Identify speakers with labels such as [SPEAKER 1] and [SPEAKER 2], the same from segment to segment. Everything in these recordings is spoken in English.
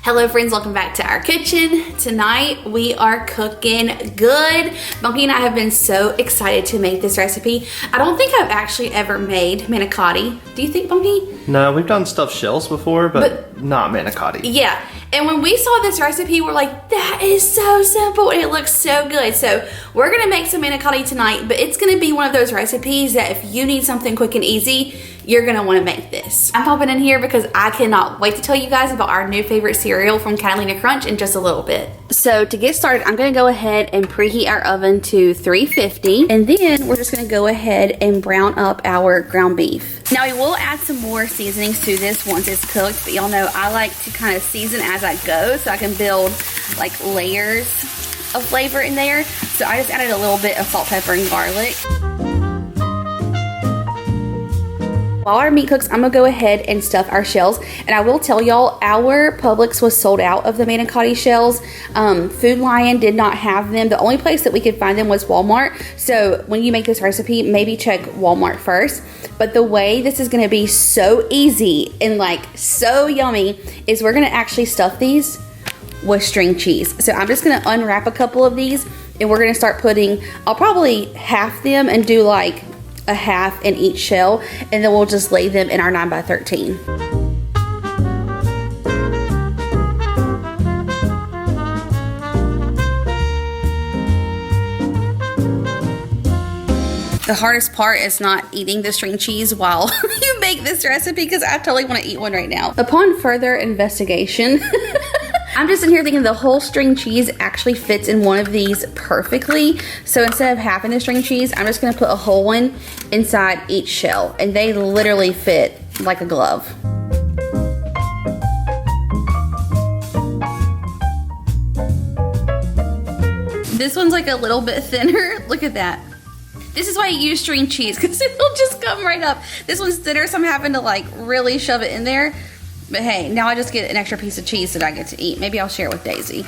[SPEAKER 1] Hello friends, welcome back to our kitchen. Tonight we are cooking good. Bunky and I have been so excited to make this recipe. I don't think I've actually ever made manicotti. Do you think, Bunky?
[SPEAKER 2] No, we've done stuffed shells before, but not manicotti.
[SPEAKER 1] Yeah, and when we saw this recipe, we're like, that is so simple and it looks so good. So we're gonna make some manicotti tonight, but it's gonna be one of those recipes that if you need something quick and easy, you're gonna wanna make this. I'm popping in here because I cannot wait to tell you guys about our new favorite cereal from Catalina Crunch in just a little bit. So to get started, I'm gonna go ahead and preheat our oven to 350, and then we're just gonna go ahead and brown up our ground beef. Now we will add some more seasonings to this once it's cooked, but y'all know I like to kind of season as I go so I can build like layers of flavor in there. So I just added a little bit of salt, pepper, and garlic. While our meat cooks, I'm gonna go ahead and stuff our shells. And I will tell y'all, our Publix was sold out of the manicotti shells. Food Lion did not have them. The only place that we could find them was Walmart. So when you make this recipe, maybe check Walmart first. But the way this is gonna be so easy and like so yummy is we're gonna actually stuff these with string cheese. So I'm just gonna unwrap a couple of these and we're gonna start putting, I'll probably half them and do like a half in each shell, and then we'll just lay them in our 9x13. The hardest part is not eating the string cheese while you make this recipe, because I totally want to eat one right now. Upon further investigation, I'm just in here thinking the whole string cheese actually fits in one of these perfectly. So instead of having the string cheese, I'm just gonna put a whole one inside each shell, and they literally fit like a glove. This one's like a little bit thinner. Look at that. This is why you use string cheese, because it'll just come right up. This one's thinner, so I'm having to like really shove it in there. But hey, now I just get an extra piece of cheese that I get to eat. Maybe I'll share it with Daisy.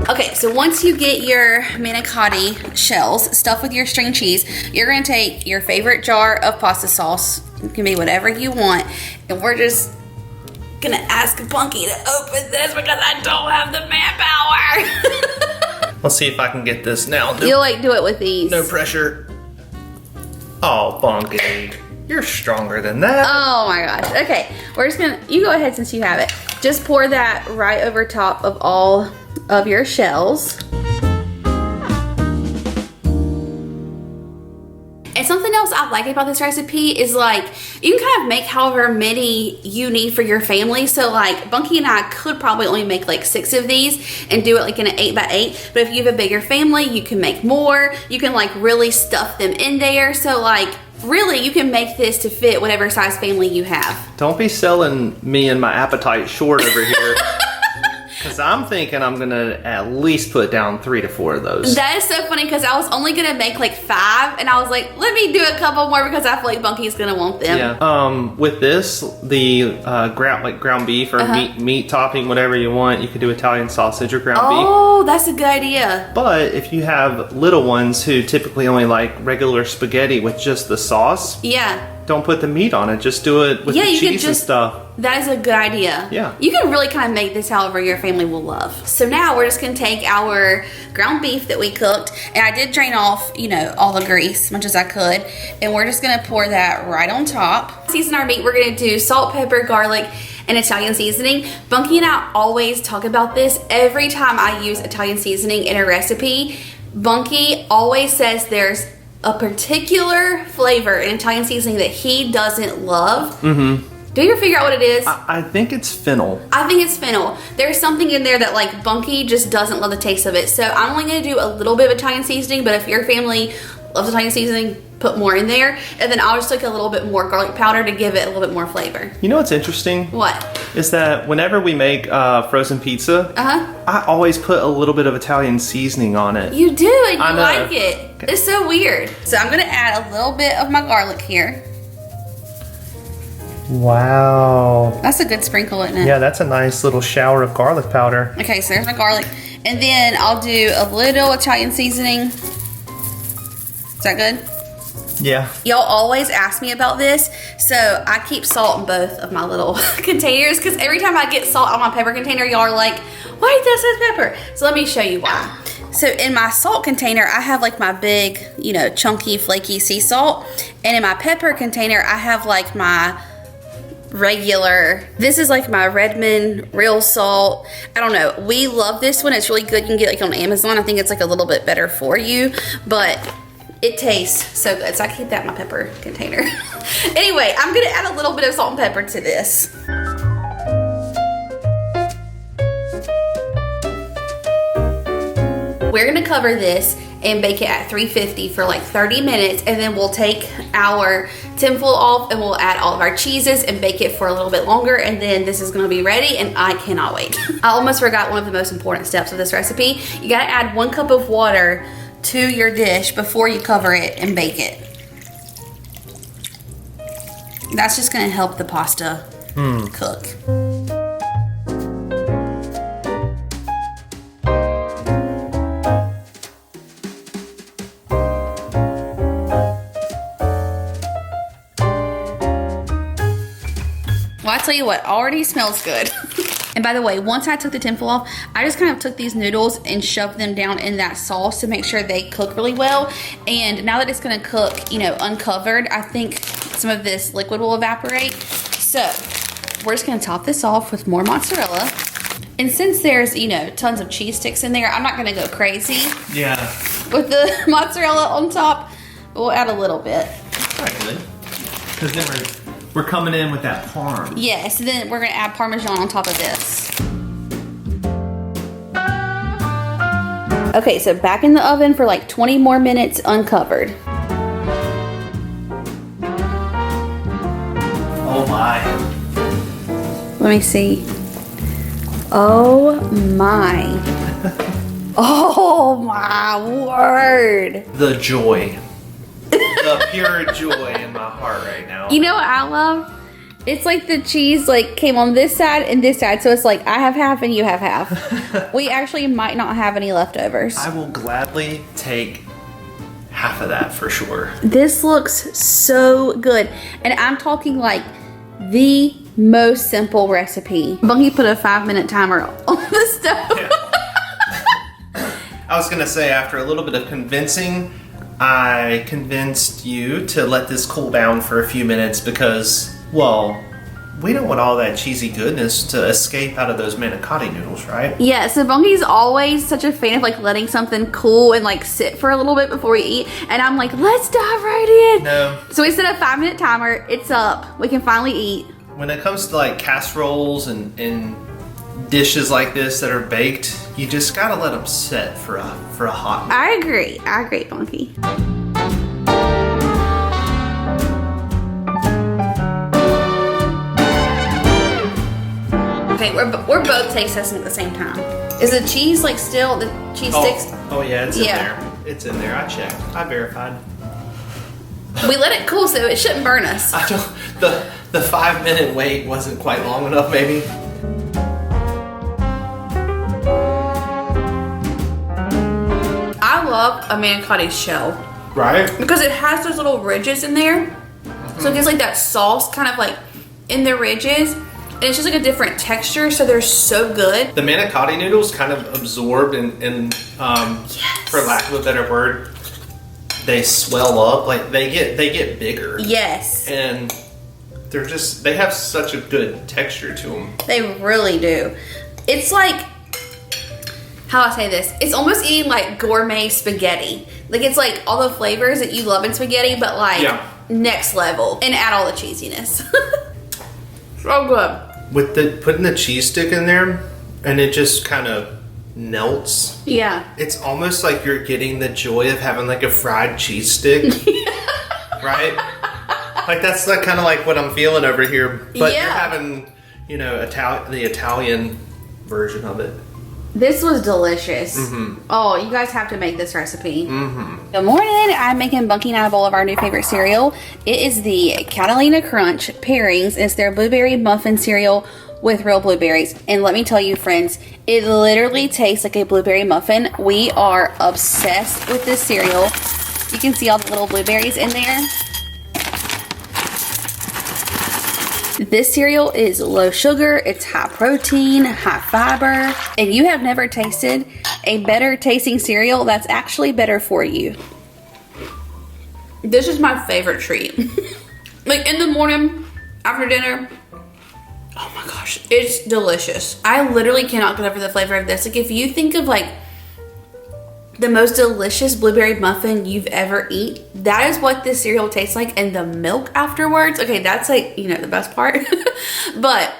[SPEAKER 1] Okay, so once you get your manicotti shells stuffed with your string cheese, you're gonna take your favorite jar of pasta sauce. It can be whatever you want. And we're just gonna ask Bunky to open this because I don't have the manpower.
[SPEAKER 2] Let's see if I can get this now.
[SPEAKER 1] You'll like do it with ease.
[SPEAKER 2] No pressure. Oh, Bunky, you're stronger than that.
[SPEAKER 1] Oh my gosh. Okay, we're just gonna, you go ahead since you have it. Just pour that right over top of all of your shells. And something else I like about this recipe is like, you can kind of make however many you need for your family. So like Bunky and I could probably only make like 6 of these and do it like in an 8x8. But if you have a bigger family, you can make more. You can like really stuff them in there. So like really you can make this to fit whatever size family you have.
[SPEAKER 2] Don't be selling me and my appetite short over here. Because I'm thinking I'm going to at least put down 3 to 4 of those.
[SPEAKER 1] That is so funny because I was only going to make like 5 and I was like, let me do a couple more because I feel like Bunky's going to want them.
[SPEAKER 2] Yeah. With this, the ground beef or meat topping, whatever you want, you could do Italian sausage or ground beef.
[SPEAKER 1] Oh, that's a good idea.
[SPEAKER 2] But if you have little ones who typically only like regular spaghetti with just the sauce.
[SPEAKER 1] Yeah.
[SPEAKER 2] Don't put the meat on it. Just do it with the cheese and stuff.
[SPEAKER 1] That is a good idea.
[SPEAKER 2] Yeah.
[SPEAKER 1] You can really kind of make this however your family will love. So now we're just going to take our ground beef that we cooked, and I did drain off, you know, all the grease as much as I could, and we're just going to pour that right on top. Season our meat. We're going to do salt, pepper, garlic, and Italian seasoning. Bunky and I always talk about this every time I use Italian seasoning in a recipe. Bunky always says there's a particular flavor in Italian seasoning that he doesn't love. Do you ever figure out what it is?
[SPEAKER 2] I think it's fennel.
[SPEAKER 1] I think it's fennel. There's something in there that like Bunky just doesn't love the taste of it. So I'm only gonna do a little bit of Italian seasoning, but if your family loves Italian seasoning, put more in there. And then I'll just take a little bit more garlic powder to give it a little bit more flavor.
[SPEAKER 2] You know what's interesting?
[SPEAKER 1] What?
[SPEAKER 2] Is that whenever we make frozen pizza, I always put a little bit of Italian seasoning on it.
[SPEAKER 1] You do, and you like it. Okay. It's so weird. So I'm gonna add a little bit of my garlic here.
[SPEAKER 2] Wow.
[SPEAKER 1] That's a good sprinkle, isn't it?
[SPEAKER 2] Yeah, that's a nice little shower of garlic powder.
[SPEAKER 1] Okay, so there's my garlic. And then I'll do a little Italian seasoning. Is that good?
[SPEAKER 2] Yeah.
[SPEAKER 1] Y'all always ask me about this, so I keep salt in both of my little containers because every time I get salt on my pepper container, y'all are like, why does this pepper? So let me show you why. So in my salt container, I have like my big, you know, chunky, flaky sea salt. And in my pepper container, I have like my regular, this is like my Redmond real salt. I don't know. We love this one. It's really good. You can get like on Amazon. I think it's like a little bit better for you, but it tastes so good. So I keep that in my pepper container. Anyway, I'm gonna add a little bit of salt and pepper to this. We're gonna cover this and bake it at 350 for like 30 minutes, and then we'll take our tinfoil off and we'll add all of our cheeses and bake it for a little bit longer, and then this is gonna be ready and I cannot wait. I almost forgot one of the most important steps of this recipe. You gotta add 1 cup of water to your dish before you cover it and bake it. That's just gonna help the pasta cook. Well, I tell you what, already smells good. And by the way, once I took the tinfoil off, I just kind of took these noodles and shoved them down in that sauce to make sure they cook really well. And now that it's gonna cook, you know, uncovered, I think some of this liquid will evaporate. So we're just gonna top this off with more mozzarella. And since there's, you know, tons of cheese sticks in there, I'm not gonna go crazy with the mozzarella on top, but we'll add a little bit.
[SPEAKER 2] That's good. Because then we're coming in with that parm.
[SPEAKER 1] Yes, then we're gonna add Parmesan on top of this. Okay, so back in the oven for like 20 more minutes uncovered.
[SPEAKER 2] Oh my.
[SPEAKER 1] Let me see. Oh my. Oh my word.
[SPEAKER 2] The joy. The pure joy in my heart right now.
[SPEAKER 1] You know what I love? It's like the cheese like came on this side and this side, so it's like I have half and you have half. We actually might not have any leftovers.
[SPEAKER 2] I will gladly take half of that for sure.
[SPEAKER 1] This looks so good, and I'm talking like the most simple recipe. Bunky put a 5-minute timer on the stove.
[SPEAKER 2] Yeah. I was gonna say, after a little bit of convincing, I convinced you to let this cool down for a few minutes because, well, we don't want all that cheesy goodness to escape out of those manicotti noodles, right?
[SPEAKER 1] Yeah, so Bunky's always such a fan of like letting something cool and like sit for a little bit before we eat, and I'm like, let's dive right in.
[SPEAKER 2] No.
[SPEAKER 1] So we set a 5-minute timer. It's up. We can finally eat.
[SPEAKER 2] When it comes to like casseroles and dishes like this that are baked, you just gotta let them sit for a hot minute.
[SPEAKER 1] I agree, Bunky. Okay, we're both taste testing at the same time. Is the cheese like still the cheese sticks?
[SPEAKER 2] Oh yeah, it's in there. It's in there. I checked. I verified.
[SPEAKER 1] We let it cool, so it shouldn't burn us.
[SPEAKER 2] I don't. The 5-minute wait wasn't quite long enough, maybe.
[SPEAKER 1] I love a manicotti shell.
[SPEAKER 2] Right?
[SPEAKER 1] Because it has those little ridges in there. So it gives like that sauce kind of like in the ridges. And it's just like a different texture, so they're so good.
[SPEAKER 2] The manicotti noodles kind of absorbed and for lack of a better word, they swell up. Like they get bigger.
[SPEAKER 1] Yes.
[SPEAKER 2] And they have such a good texture to them.
[SPEAKER 1] They really do. It's like, how do I say this? It's almost eating like gourmet spaghetti. Like it's like all the flavors that you love in spaghetti, but like next level. And add all the cheesiness. So good.
[SPEAKER 2] With putting the cheese stick in there, and it just kind of melts.
[SPEAKER 1] Yeah.
[SPEAKER 2] It's almost like you're getting the joy of having like a fried cheese stick. Right? Like that's like kind of like what I'm feeling over here. But you're having, you know, the Italian version of it.
[SPEAKER 1] This was delicious. Mm-hmm. Oh, you guys have to make this recipe. Mm-hmm. Good morning. I'm making Bunky and I a bowl of our new favorite cereal. It is the Catalina Crunch Pairings. It's their blueberry muffin cereal with real blueberries. And let me tell you, friends, it literally tastes like a blueberry muffin. We are obsessed with this cereal. You can see all the little blueberries in there. This cereal is low sugar, it's high protein, high fiber, and you have never tasted a better tasting cereal that's actually better for you. This is my favorite treat. Like in the morning, after dinner, oh my gosh, it's delicious. I literally cannot get over the flavor of this. Like if you think of like the most delicious blueberry muffin you've ever eaten, that is what this cereal tastes like, and the milk afterwards. Okay, that's like, you know, the best part. But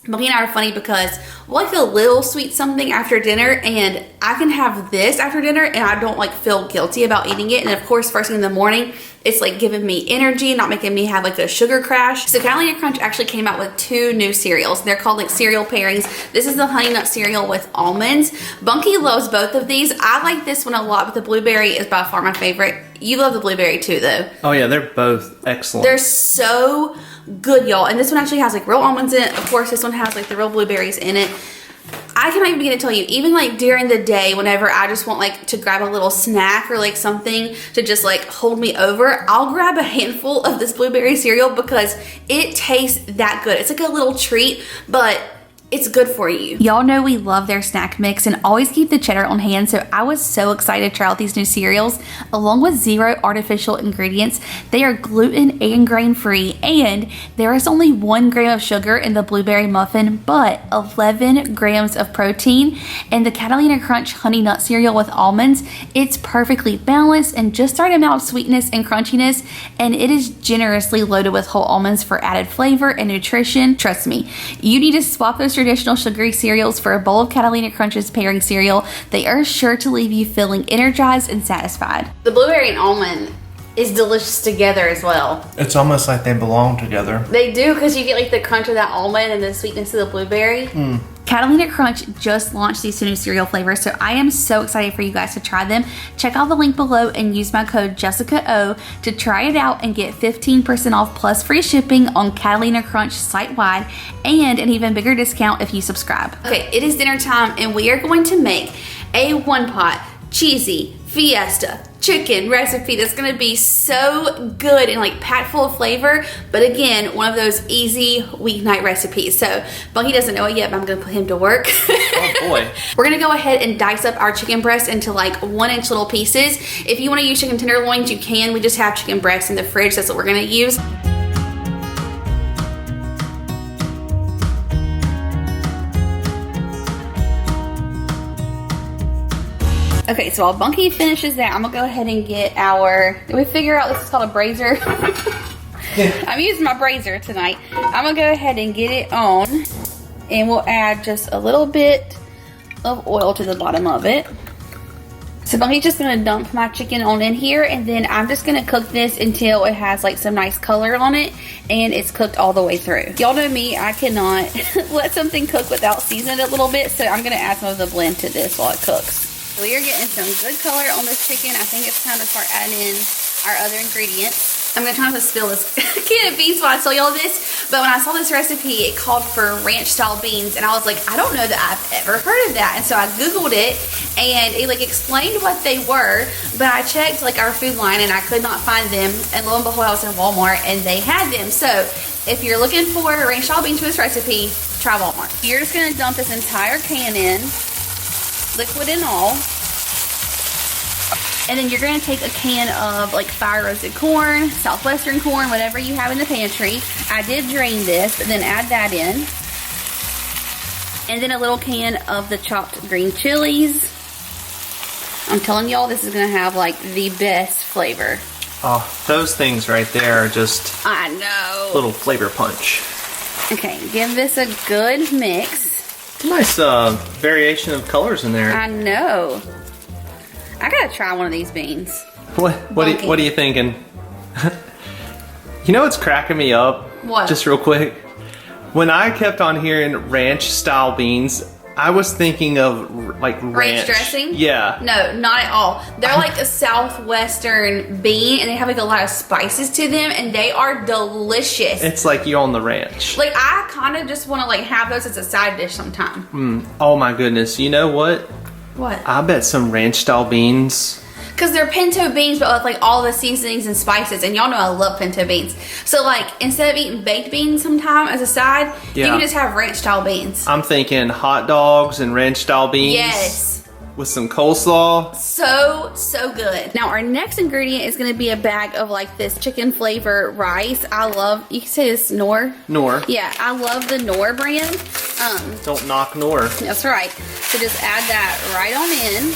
[SPEAKER 1] Bunky and I are funny because we'll like a little sweet something after dinner, and I can have this after dinner and I don't like feel guilty about eating it. And of course, first thing in the morning, it's like giving me energy, not making me have like a sugar crash. So Catalina Crunch actually came out with 2 new cereals. They're called like cereal pairings. This is the honey nut cereal with almonds. Bunky loves both of these. I like this one a lot, but the blueberry is by far my favorite. You love the blueberry too though.
[SPEAKER 2] Oh yeah, they're both excellent.
[SPEAKER 1] They're so good, y'all. And this one actually has like real almonds in it. Of course, this one has like the real blueberries in it. I cannot even begin to tell you, even like during the day, whenever I just want like to grab a little snack or like something to just like hold me over, I'll grab a handful of this blueberry cereal because it tastes that good. It's like a little treat, but it's good for you. Y'all know we love their snack mix and always keep the cheddar on hand, so I was so excited to try out these new cereals. Along with 0 artificial ingredients, they are gluten and grain free, and there is only 1 gram of sugar in the blueberry muffin, but 11 grams of protein. And the Catalina Crunch Honey Nut cereal with almonds, it's perfectly balanced and just the right amount of sweetness and crunchiness, and it is generously loaded with whole almonds for added flavor and nutrition. Trust me, you need to swap those traditional sugary cereals for a bowl of Catalina Crunch's pairing cereal. They are sure to leave you feeling energized and satisfied. The blueberry and almond is delicious together as well.
[SPEAKER 2] It's almost like they belong together.
[SPEAKER 1] They do, because you get like the crunch of that almond and the sweetness of the blueberry. Catalina Crunch just launched these 2 new cereal flavors, so I am so excited for you guys to try them. Check out the link below and use my code JessicaO to try it out and get 15% off plus free shipping on Catalina Crunch site-wide, and an even bigger discount if you subscribe. Okay, it is dinner time and we are going to make a 1-pot cheesy fiesta chicken recipe that's gonna be so good and like packed full of flavor, but again, one of those easy weeknight recipes. So Bunky doesn't know it yet, but I'm gonna put him to work.
[SPEAKER 2] Oh boy.
[SPEAKER 1] We're gonna go ahead and dice up our chicken breast into like 1-inch little pieces. If you wanna use chicken tenderloins, you can. We just have chicken breast in the fridge, that's what we're gonna use. Okay, so while Bunky finishes that, I'm gonna go ahead and get our, did we figure out this is called a brazier? Yeah. I'm using my brazier tonight. I'm gonna go ahead and get it on, and we'll add just a little bit of oil to the bottom of it. So Bunky's just gonna dump my chicken on in here, and then I'm just gonna cook this until it has like some nice color on it and it's cooked all the way through. Y'all know me, I cannot let something cook without seasoning it a little bit, so I'm gonna add some of the blend to this while it cooks. We are getting some good color on this chicken. I think it's time to start adding in our other ingredients. I'm gonna try not to spill this can of beans while I tell y'all this, but when I saw this recipe, it called for ranch style beans, and I was like, I don't know that I've ever heard of that. And so I Googled it, and it like explained what they were, but I checked like our food line and I could not find them, and lo and behold, I was in Walmart and they had them. So if you're looking for ranch style beans for this recipe, try Walmart. You're just gonna dump this entire can in, liquid and all. And then you're gonna take a can of like fire roasted corn, southwestern corn, whatever you have in the pantry. I did drain this, but then add that in. And then a little can of the chopped green chilies. I'm telling y'all, this is gonna have like the best flavor.
[SPEAKER 2] Oh, those things right there are just,
[SPEAKER 1] I know,
[SPEAKER 2] little flavor punch.
[SPEAKER 1] Okay, give this a good mix.
[SPEAKER 2] Nice variation of colors in there.
[SPEAKER 1] I know. I gotta try one of these beans.
[SPEAKER 2] What are you thinking? You know what's cracking me up?
[SPEAKER 1] What?
[SPEAKER 2] Just real quick. When I kept on hearing ranch style beans, I was thinking of like ranch
[SPEAKER 1] dressing?
[SPEAKER 2] Yeah.
[SPEAKER 1] No, not at all. They're like a southwestern bean, and they have like a lot of spices to them, and they are delicious.
[SPEAKER 2] It's like you on the ranch.
[SPEAKER 1] Like I kind of just want to like have those as a side dish sometime.
[SPEAKER 2] Oh my goodness. You know what?
[SPEAKER 1] What?
[SPEAKER 2] I bet some ranch style beans
[SPEAKER 1] Because they're pinto beans, but with like all the seasonings and spices. And y'all know I love pinto beans. So like, instead of eating baked beans sometime as a side, you can just have ranch style beans.
[SPEAKER 2] I'm thinking hot dogs and ranch style beans.
[SPEAKER 1] Yes.
[SPEAKER 2] With some coleslaw.
[SPEAKER 1] So good. Now our next ingredient is gonna be a bag of like this chicken flavor rice. I love, you can say this Knorr?
[SPEAKER 2] Knorr.
[SPEAKER 1] Yeah, I love the Knorr brand.
[SPEAKER 2] Don't knock Knorr.
[SPEAKER 1] That's right. So just add that right on in.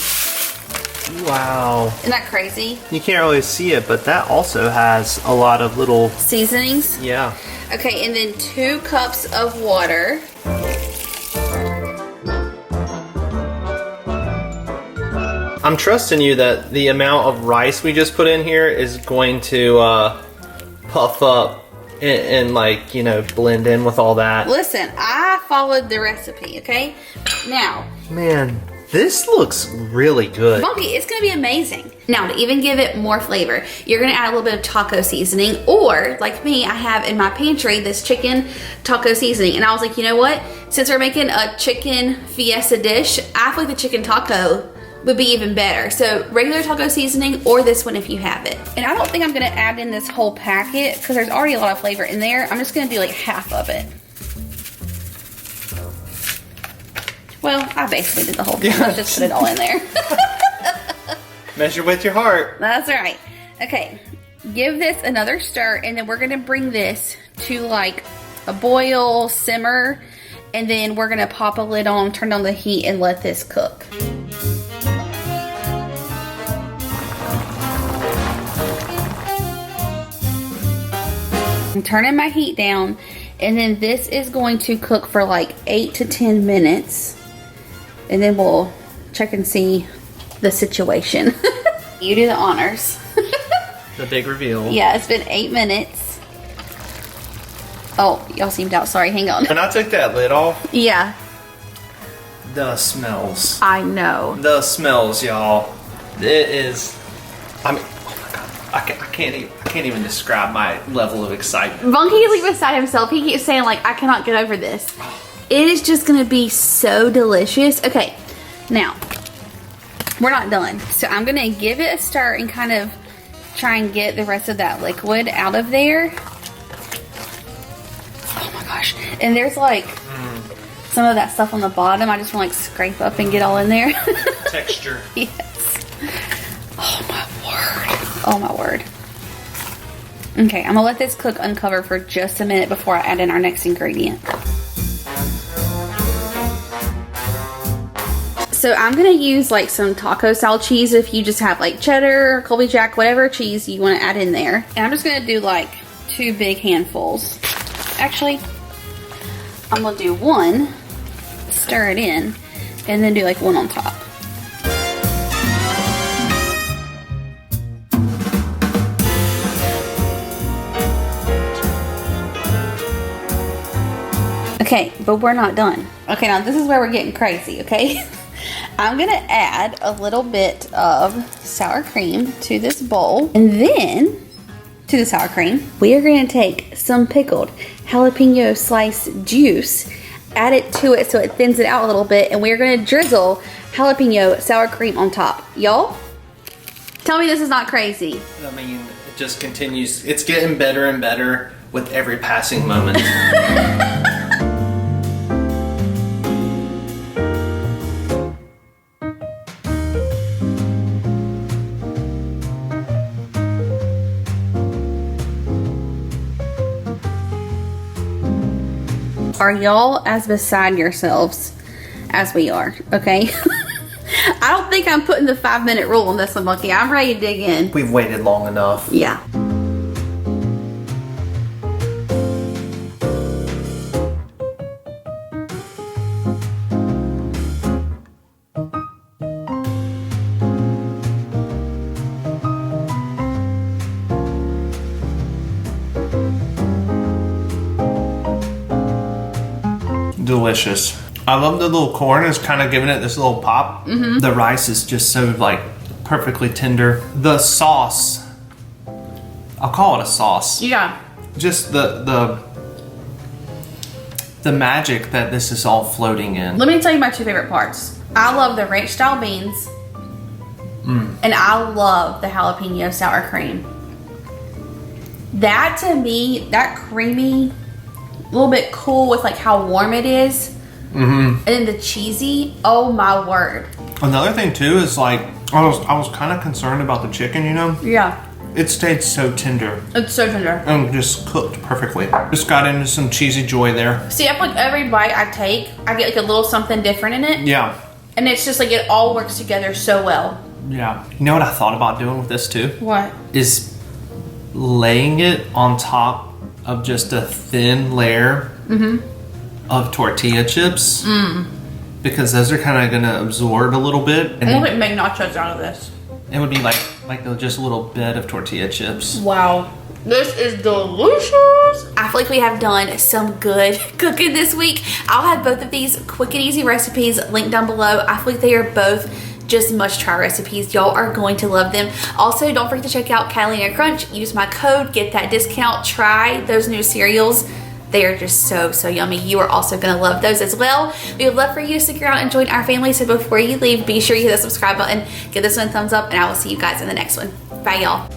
[SPEAKER 2] Wow.
[SPEAKER 1] Isn't that crazy?
[SPEAKER 2] You can't really see it, but that also has a lot of little
[SPEAKER 1] seasonings.
[SPEAKER 2] Yeah.
[SPEAKER 1] Okay, and then 2 cups of water.
[SPEAKER 2] I'm trusting you that the amount of rice we just put in here is going to puff up and like, you know, blend in with all that.
[SPEAKER 1] Listen, I followed the recipe, okay? Now.
[SPEAKER 2] Man, this looks really good.
[SPEAKER 1] Funky, it's gonna be amazing. Now, to even give it more flavor, you're gonna add a little bit of taco seasoning, or like me, I have in my pantry this chicken taco seasoning. And I was like, you know what? Since we're making a chicken fiesta dish, I feel like the chicken taco would be even better. So regular taco seasoning or this one if you have it. And I don't think I'm gonna add in this whole packet because there's already a lot of flavor in there. I'm just gonna do like half of it. Well, I basically did the whole thing. Let's just put it all in there.
[SPEAKER 2] Measure with your heart.
[SPEAKER 1] That's right. Okay, give this another stir and then we're gonna bring this to like a boil, simmer, and then we're gonna pop a lid on, turn on the heat and let this cook. I'm turning my heat down, and then this is going to cook for like 8 to 10 minutes, and then we'll check and see the situation. You do the honors.
[SPEAKER 2] The big reveal.
[SPEAKER 1] Yeah, it's been 8 minutes. Oh, y'all seemed out. Sorry, hang on.
[SPEAKER 2] When I took that lid off,
[SPEAKER 1] Yeah.
[SPEAKER 2] the smells.
[SPEAKER 1] I know.
[SPEAKER 2] The smells, y'all. It is, I mean, I can't even describe my level of excitement.
[SPEAKER 1] Bunky is like beside himself. He keeps saying like, I cannot get over this. It is just gonna be so delicious. Okay, now, we're not done. So I'm gonna give it a stir and kind of try and get the rest of that liquid out of there. Oh my gosh. And there's like some of that stuff on the bottom. I just wanna like scrape up and get all in there.
[SPEAKER 2] Texture.
[SPEAKER 1] Yes. Oh my word. Oh my word. Okay, I'm gonna let this cook uncover for just a minute before I add in our next ingredient. So I'm gonna use like some taco style cheese if you just have like cheddar, Colby Jack, whatever cheese you wanna add in there. And I'm just gonna do like 2 big handfuls. Actually, I'm gonna do 1, stir it in, and then do like 1 on top. Okay, but we're not done. Okay, now this is where we're getting crazy, okay? I'm gonna add a little bit of sour cream to this bowl. And then, to the sour cream, we are gonna take some pickled jalapeno slice juice, add it to it so it thins it out a little bit, and we're gonna drizzle jalapeno sour cream on top. Y'all, tell me this is not crazy.
[SPEAKER 2] I mean, it just continues. It's getting better and better with every passing moment.
[SPEAKER 1] Are y'all as beside yourselves as we are, okay? I don't think I'm putting the 5-minute rule on this one, Lucky. I'm ready to dig in.
[SPEAKER 2] We've waited long enough.
[SPEAKER 1] Yeah.
[SPEAKER 2] Delicious. I love the little corn. It's kind of giving it this little pop. Mm-hmm. The rice is just so like perfectly tender. The sauce, I'll call it a sauce.
[SPEAKER 1] Yeah.
[SPEAKER 2] Just the magic that this is all floating in.
[SPEAKER 1] Let me tell you my 2 favorite parts. I love the ranch style beans. And I love the jalapeno sour cream. That to me, that creamy, a little bit cool with like how warm it is. And then the cheesy, oh my word.
[SPEAKER 2] Another thing too is like, I was kind of concerned about the chicken, you know?
[SPEAKER 1] Yeah.
[SPEAKER 2] It stayed so tender.
[SPEAKER 1] It's so tender.
[SPEAKER 2] And just cooked perfectly. Just got into some cheesy joy there.
[SPEAKER 1] See, I feel like every bite I take, I get like a little something different in it.
[SPEAKER 2] Yeah.
[SPEAKER 1] And it's just like it all works together so well.
[SPEAKER 2] Yeah. You know what I thought about doing with this too?
[SPEAKER 1] What?
[SPEAKER 2] Is laying it on top of just a thin layer of tortilla chips. Because those are kind of going to absorb a little bit. And
[SPEAKER 1] I'm gonna make nachos out of this.
[SPEAKER 2] it would be like just a little bit of tortilla chips.
[SPEAKER 1] Wow. This is delicious. I feel like we have done some good cooking this week. I'll have both of these quick and easy recipes linked down below. I feel like they are both just must try recipes. Y'all are going to love them. Also, don't forget to check out Catalina Crunch. Use my code, get that discount. Try those new cereals. They are just so, so yummy. You are also gonna love those as well. We would love for you to stick around and join our family. So before you leave, be sure you hit the subscribe button, give this one a thumbs up, and I will see you guys in the next one. Bye, y'all.